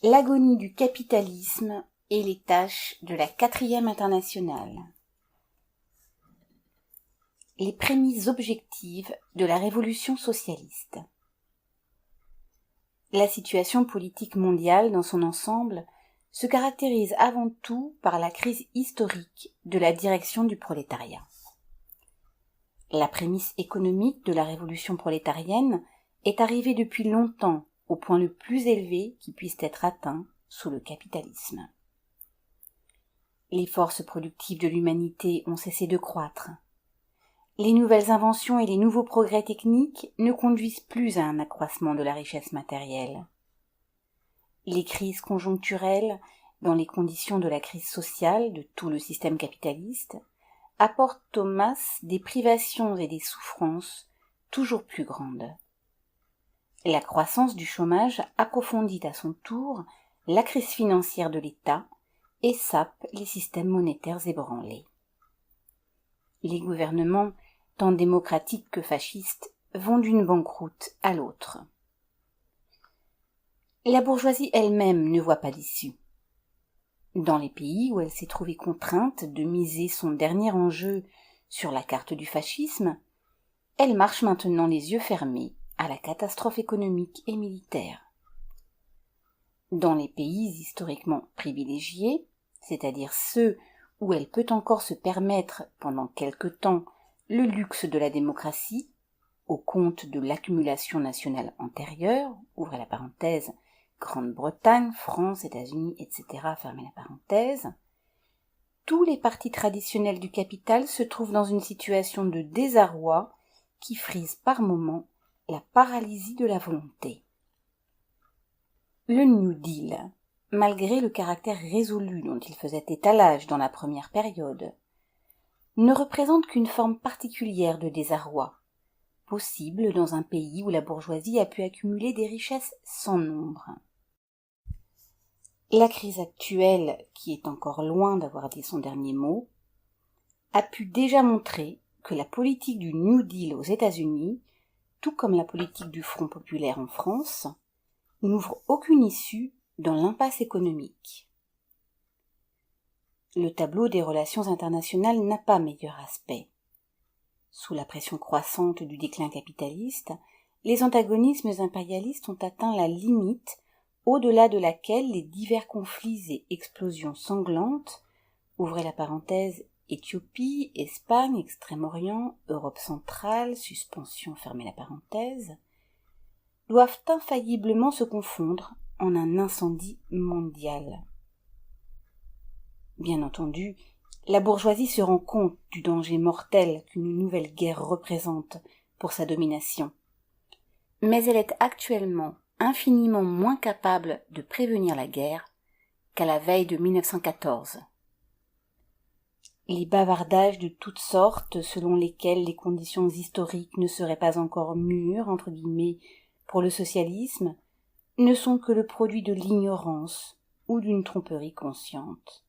L'agonie du capitalisme et les tâches de la 4e internationale. Les prémices objectives de la révolution socialiste. La situation politique mondiale dans son ensemble se caractérise avant tout par la crise historique de la direction du prolétariat. La prémisse économique de la révolution prolétarienne est arrivée depuis longtemps au point le plus élevé qui puisse être atteint sous le capitalisme. Les forces productives de l'humanité ont cessé de croître. Les nouvelles inventions et les nouveaux progrès techniques ne conduisent plus à un accroissement de la richesse matérielle. Les crises conjoncturelles, dans les conditions de la crise sociale de tout le système capitaliste, apportent aux masses des privations et des souffrances toujours plus grandes. La croissance du chômage approfondit à son tour la crise financière de l'État et sape les systèmes monétaires ébranlés. Les gouvernements, tant démocratiques que fascistes, vont d'une banqueroute à l'autre. La bourgeoisie elle-même ne voit pas d'issue. Dans les pays où elle s'est trouvée contrainte de miser son dernier enjeu sur la carte du fascisme, elle marche maintenant les yeux fermés à la catastrophe économique et militaire. Dans les pays historiquement privilégiés, c'est-à-dire ceux où elle peut encore se permettre pendant quelque temps le luxe de la démocratie, au compte de l'accumulation nationale antérieure, ouvrez la parenthèse, Grande-Bretagne, France, États-Unis, etc., fermez la parenthèse, tous les partis traditionnels du capital se trouvent dans une situation de désarroi qui frise par moments la paralysie de la volonté. Le New Deal, malgré le caractère résolu dont il faisait étalage dans la première période, ne représente qu'une forme particulière de désarroi, possible dans un pays où la bourgeoisie a pu accumuler des richesses sans nombre. La crise actuelle, qui est encore loin d'avoir dit son dernier mot, a pu déjà montrer que la politique du New Deal aux États-Unis, tout comme la politique du Front populaire en France, n'ouvre aucune issue dans l'impasse économique. Le tableau des relations internationales n'a pas meilleur aspect. Sous la pression croissante du déclin capitaliste, les antagonismes impérialistes ont atteint la limite au-delà de laquelle les divers conflits et explosions sanglantes, ouvrez la parenthèse, Éthiopie, Espagne, Extrême-Orient, Europe centrale, suspension, fermez la parenthèse, doivent infailliblement se confondre en un incendie mondial. Bien entendu, la bourgeoisie se rend compte du danger mortel qu'une nouvelle guerre représente pour sa domination. Mais elle est actuellement infiniment moins capable de prévenir la guerre qu'à la veille de 1914. Les bavardages de toutes sortes selon lesquels les conditions historiques ne seraient pas encore mûres, entre guillemets, pour le socialisme, ne sont que le produit de l'ignorance ou d'une tromperie consciente.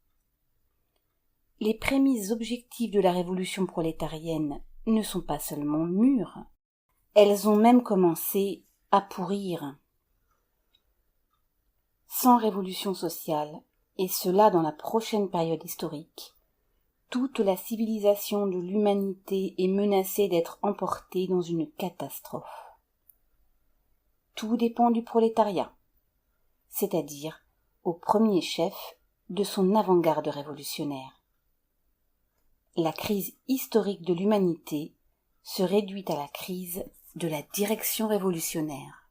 Les prémices objectives de la révolution prolétarienne ne sont pas seulement mûres, elles ont même commencé à pourrir. Sans révolution sociale, et cela dans la prochaine période historique, toute la civilisation de l'humanité est menacée d'être emportée dans une catastrophe. Tout dépend du prolétariat, c'est-à-dire, au premier chef, de son avant-garde révolutionnaire. La crise historique de l'humanité se réduit à la crise de la direction révolutionnaire.